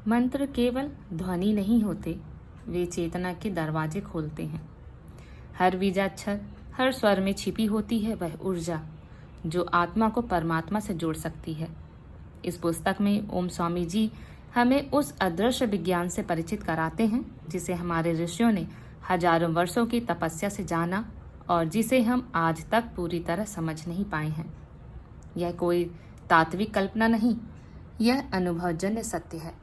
मंत्र केवल ध्वनि नहीं होते, वे चेतना के दरवाजे खोलते हैं। हर बीजाक्षर, हर स्वर में छिपी होती है वह ऊर्जा जो आत्मा को परमात्मा से जोड़ सकती है। इस पुस्तक में ओम स्वामी जी हमें उस अदृश्य विज्ञान से परिचित कराते हैं जिसे हमारे ऋषियों ने हजारों वर्षों की तपस्या से जाना और जिसे हम आज तक पूरी तरह समझ नहीं पाए हैं। यह कोई तात्विक कल्पना नहीं, यह अनुभवजन्य सत्य है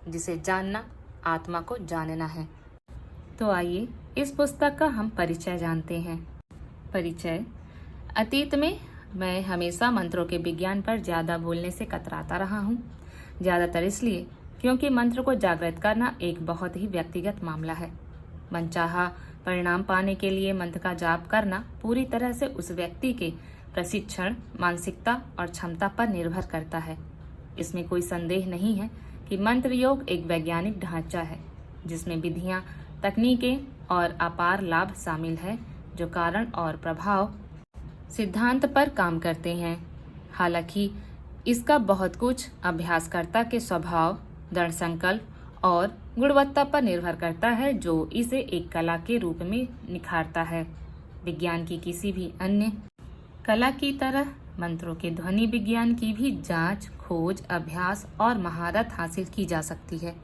जिसे जानना आत्मा को जानना है। तो आइए इस पुस्तक का हम परिचय जानते हैं। परिचय। अतीत में मैं हमेशा मंत्रों के विज्ञान पर ज़्यादा बोलने से कतराता रहा हूँ। ज़्यादातर इसलिए क्योंकि मंत्र को जागृत करना एक बहुत ही व्यक्तिगत मामला है। मनचाहा परिणाम पाने के लिए मंत्र का जाप करना पूरी तरह से उस व्यक्ति के प्रशिक्षण, मानसिकता और क्षमता पर निर्भर करता है। इसमें कोई संदेह नहीं है कि मंत्र योग एक वैज्ञानिक ढांचा है जिसमें विधियां, तकनीकें और अपार लाभ शामिल है जो कारण और प्रभाव सिद्धांत पर काम करते हैं। हालांकि इसका बहुत कुछ अभ्यासकर्ता के स्वभाव, दृढ़ संकल्प और गुणवत्ता पर निर्भर करता है जो इसे एक कला के रूप में निखारता है। विज्ञान की किसी भी अन्य कला की तरह मंत्रों के ध्वनि विज्ञान की भी जांच, खोज, अभ्यास और महारत हासिल की जा सकती है।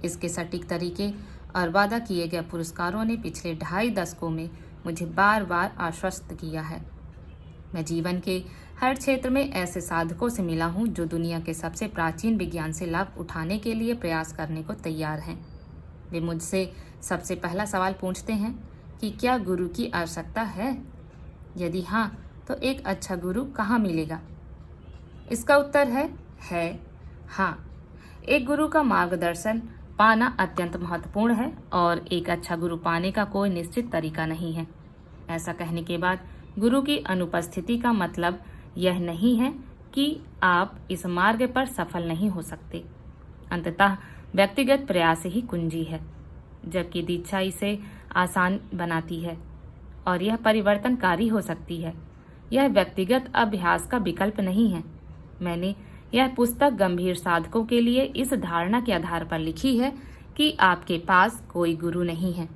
इसके सटीक तरीके और वादा किए गए पुरस्कारों ने पिछले 2.5 दशकों में मुझे बार बार आश्वस्त किया है। मैं जीवन के हर क्षेत्र में ऐसे साधकों से मिला हूँ जो दुनिया के सबसे प्राचीन विज्ञान से लाभ उठाने के लिए प्रयास करने को तैयार हैं। वे मुझसे सबसे पहला सवाल पूछते हैं कि क्या गुरु की आवश्यकता है? यदि हाँ, तो एक अच्छा गुरु कहाँ मिलेगा? इसका उत्तर है हाँ। एक गुरु का मार्गदर्शन पाना अत्यंत महत्वपूर्ण है और एक अच्छा गुरु पाने का कोई निश्चित तरीका नहीं है। ऐसा कहने के बाद गुरु की अनुपस्थिति का मतलब यह नहीं है कि आप इस मार्ग पर सफल नहीं हो सकते। अंततः व्यक्तिगत प्रयास ही कुंजी है, जबकि दीक्षा इसे आसान बनाती है और यह परिवर्तनकारी हो सकती है। यह व्यक्तिगत अभ्यास का विकल्प नहीं है। मैंने यह पुस्तक गंभीर साधकों के लिए इस धारणा के आधार पर लिखी है कि आपके पास कोई गुरु नहीं है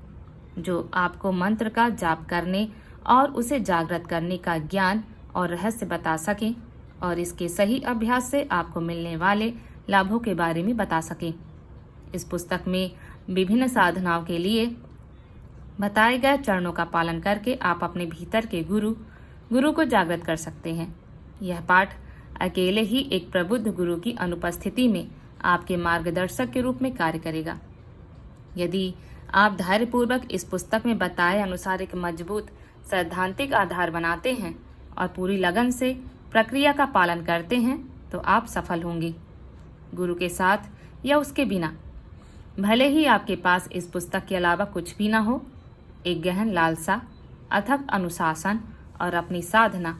जो आपको मंत्र का जाप करने और उसे जागृत करने का ज्ञान और रहस्य बता सके और इसके सही अभ्यास से आपको मिलने वाले लाभों के बारे में बता सके। इस पुस्तक में विभिन्न साधनाओं के लिए बताए गए चरणों का पालन करके आप अपने भीतर के गुरु को जागृत कर सकते हैं। यह पाठ अकेले ही एक प्रबुद्ध गुरु की अनुपस्थिति में आपके मार्गदर्शक के रूप में कार्य करेगा। यदि आप धैर्यपूर्वक इस पुस्तक में बताए अनुसार एक मजबूत सैद्धांतिक आधार बनाते हैं और पूरी लगन से प्रक्रिया का पालन करते हैं तो आप सफल होंगे। गुरु के साथ या उसके बिना, भले ही आपके पास इस पुस्तक के अलावा कुछ भी ना हो, एक गहन लालसा, अथक अनुशासन और अपनी साधना,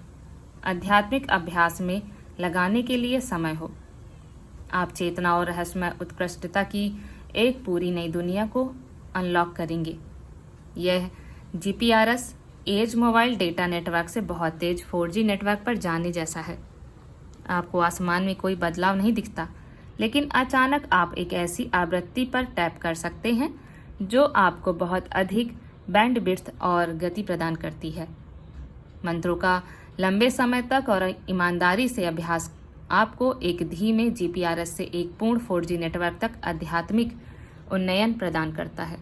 आध्यात्मिक अभ्यास में लगाने के लिए समय हो, आप चेतना और रहस्यमय उत्कृष्टता की एक पूरी नई दुनिया को अनलॉक करेंगे। यह GPRS edge mobile data network से बहुत तेज 4G नेटवर्क पर जाने जैसा है। आपको आसमान में कोई बदलाव नहीं दिखता, लेकिन अचानक आप एक ऐसी आवृत्ति पर टैप कर सकते हैं जो आपको बहुत अधिक बैंडविड्थ और गति प्रदान करती है। मंत्रों का लंबे समय तक और ईमानदारी से अभ्यास आपको एक धीमे GPRS से एक पूर्ण 4G नेटवर्क तक आध्यात्मिक उन्नयन प्रदान करता है।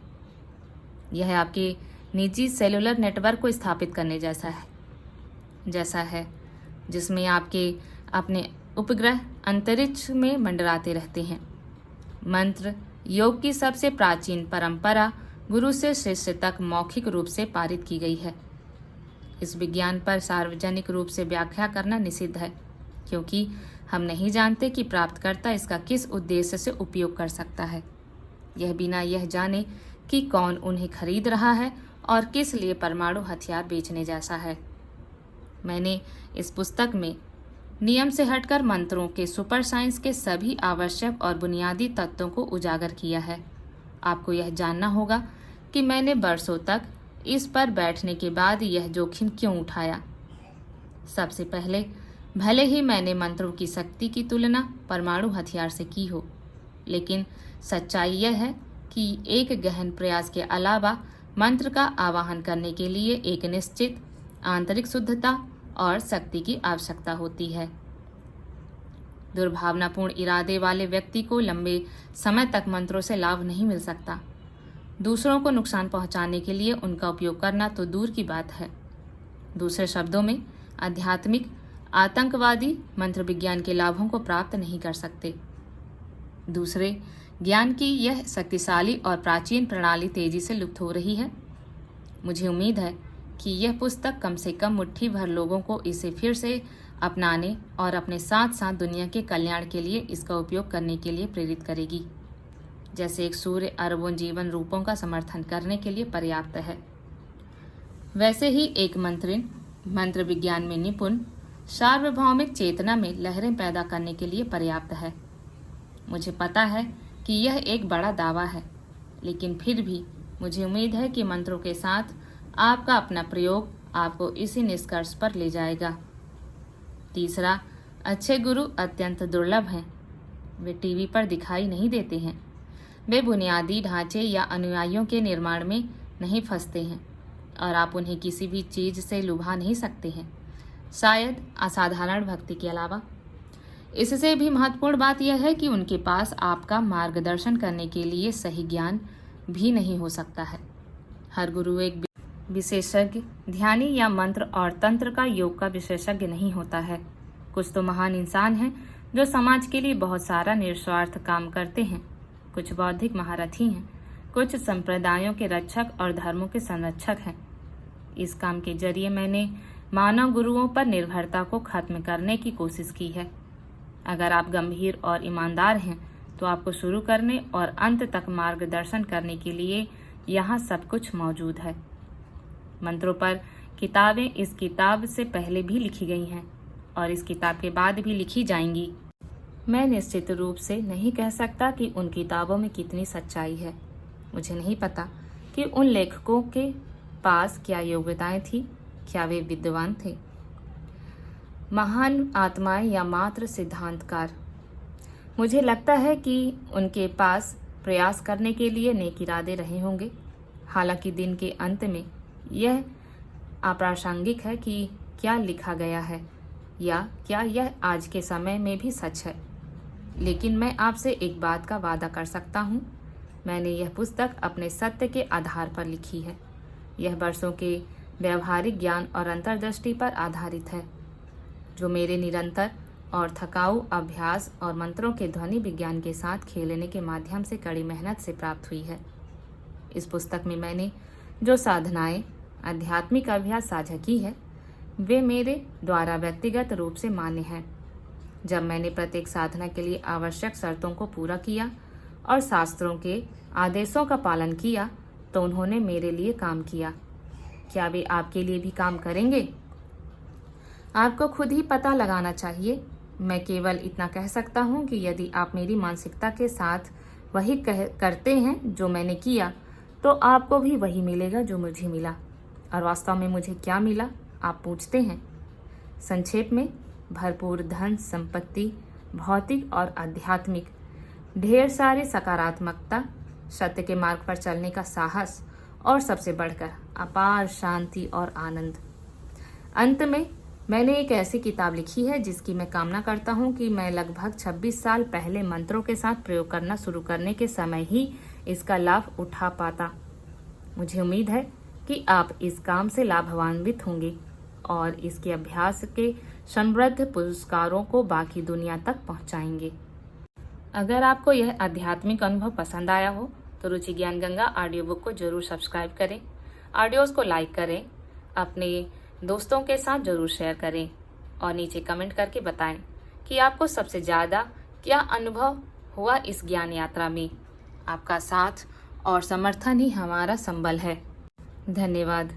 यह आपके निजी सेलुलर नेटवर्क को स्थापित करने जैसा है जिसमें आपके अपने उपग्रह अंतरिक्ष में मंडराते रहते हैं। मंत्र योग की सबसे प्राचीन परंपरा गुरु से शिष्य तक मौखिक रूप से पारित की गई है। इस विज्ञान पर सार्वजनिक रूप से व्याख्या करना निषिद्ध है क्योंकि हम नहीं जानते कि प्राप्तकर्ता इसका किस उद्देश्य से उपयोग कर सकता है, यह बिना यह जाने कि कौन उन्हें खरीद रहा है और किस लिए परमाणु हथियार बेचने जैसा है। मैंने इस पुस्तक में नियम से हटकर मंत्रों के सुपर साइंस के सभी आवश्यक और बुनियादी तत्वों को उजागर किया है। आपको यह जानना होगा कि मैंने वर्षों तक इस पर बैठने के बाद यह जोखिम क्यों उठाया। सबसे पहले, भले ही मैंने मंत्रों की शक्ति की तुलना परमाणु हथियार से की हो, लेकिन सच्चाई यह है कि एक गहन प्रयास के अलावा मंत्र का आवाहन करने के लिए एक निश्चित आंतरिक शुद्धता और शक्ति की आवश्यकता होती है। दुर्भावनापूर्ण इरादे वाले व्यक्ति को लंबे समय तक मंत्रों से लाभ नहीं मिल सकता। दूसरों को नुकसान पहुंचाने के लिए उनका उपयोग करना तो दूर की बात है। दूसरे शब्दों में, आध्यात्मिक आतंकवादी मंत्र विज्ञान के लाभों को प्राप्त नहीं कर सकते। दूसरे ज्ञान की यह शक्तिशाली और प्राचीन प्रणाली तेजी से लुप्त हो रही है। मुझे उम्मीद है कि यह पुस्तक कम से कम मुट्ठी भर लोगों को इसे फिर से अपनाने और अपने साथ साथ दुनिया के कल्याण के लिए इसका उपयोग करने के लिए प्रेरित करेगी। जैसे एक सूर्य अरबों जीवन रूपों का समर्थन करने के लिए पर्याप्त है, वैसे ही एक मंत्र विज्ञान में निपुण सार्वभौमिक चेतना में लहरें पैदा करने के लिए पर्याप्त है। मुझे पता है कि यह एक बड़ा दावा है, लेकिन फिर भी मुझे उम्मीद है कि मंत्रों के साथ आपका अपना प्रयोग आपको इसी निष्कर्ष पर ले जाएगा। तीसरा, अच्छे गुरु अत्यंत दुर्लभ हैं। वे टीवी पर दिखाई नहीं देते हैं। वे बुनियादी ढांचे या अनुयायियों के निर्माण में नहीं फंसते हैं और आप उन्हें किसी भी चीज से लुभा नहीं सकते हैं, शायद असाधारण भक्ति के अलावा। इससे भी महत्वपूर्ण बात यह है कि उनके पास आपका मार्गदर्शन करने के लिए सही ज्ञान भी नहीं हो सकता है। हर गुरु एक विशेषज्ञ, ध्यानी या मंत्र और तंत्र का योग का विशेषज्ञ नहीं होता है। कुछ तो महान इंसान हैं जो समाज के लिए बहुत सारा निस्वार्थ काम करते हैं। कुछ बौद्धिक महारथी हैं, कुछ संप्रदायों के रक्षक और धर्मों के संरक्षक हैं। इस काम के जरिए मैंने मानव गुरुओं पर निर्भरता को खत्म करने की कोशिश की है। अगर आप गंभीर और ईमानदार हैं तो आपको शुरू करने और अंत तक मार्गदर्शन करने के लिए यहाँ सब कुछ मौजूद है। मंत्रों पर किताबें इस किताब से पहले भी लिखी गई हैं और इस किताब के बाद भी लिखी जाएंगी। मैं निश्चित रूप से नहीं कह सकता कि उन किताबों में कितनी सच्चाई है। मुझे नहीं पता कि उन लेखकों के पास क्या योग्यताएं थी, क्या वे विद्वान थे, महान आत्माएं या मात्र सिद्धांतकार। मुझे लगता है कि उनके पास प्रयास करने के लिए नेक इरादे रहे होंगे। हालांकि दिन के अंत में यह अप्रासंगिक है कि क्या लिखा गया है या क्या यह आज के समय में भी सच है। लेकिन मैं आपसे एक बात का वादा कर सकता हूँ, मैंने यह पुस्तक अपने सत्य के आधार पर लिखी है। यह वर्षों के व्यवहारिक ज्ञान और अंतर्दृष्टि पर आधारित है, जो मेरे निरंतर और थकाऊ अभ्यास और मंत्रों के ध्वनि विज्ञान के साथ खेलने के माध्यम से कड़ी मेहनत से प्राप्त हुई है। इस पुस्तक में मैंने जो साधनाएं, आध्यात्मिक अभ्यास साझा की है, वे मेरे द्वारा व्यक्तिगत रूप से मान्य हैं। जब मैंने प्रत्येक साधना के लिए आवश्यक शर्तों को पूरा किया और शास्त्रों के आदेशों का पालन किया, तो उन्होंने मेरे लिए काम किया। क्या वे आपके लिए भी काम करेंगे? आपको खुद ही पता लगाना चाहिए। मैं केवल इतना कह सकता हूँ कि यदि आप मेरी मानसिकता के साथ वही करते हैं जो मैंने किया, तो आपको भी वही मिलेगा जो मुझे मिला। और वास्तव में मुझे क्या मिला, आप पूछते हैं? संक्षेप में, भरपूर धन संपत्ति, भौतिक और आध्यात्मिक, ढेर सारी सकारात्मकता, सत्य के मार्ग पर चलने का साहस और सबसे बढ़कर अपार शांति और आनंद। अंत में मैंने एक ऐसी किताब लिखी है जिसकी मैं कामना करता हूँ कि मैं लगभग 26 साल पहले मंत्रों के साथ प्रयोग करना शुरू करने के समय ही इसका लाभ उठा पाता। मुझे उम्मीद है कि आप इस काम से लाभान्वित होंगे और इसके अभ्यास के समृद्ध पुरस्कारों को बाकी दुनिया तक पहुंचाएंगे। अगर आपको यह आध्यात्मिक अनुभव पसंद आया हो तो रुचि ज्ञान गंगा ऑडियो बुक को जरूर सब्सक्राइब करें, ऑडियोज को लाइक करें, अपने दोस्तों के साथ जरूर शेयर करें और नीचे कमेंट करके बताएं कि आपको सबसे ज़्यादा क्या अनुभव हुआ इस ज्ञान यात्रा में। आपका साथ और समर्थन ही हमारा संबल है। धन्यवाद।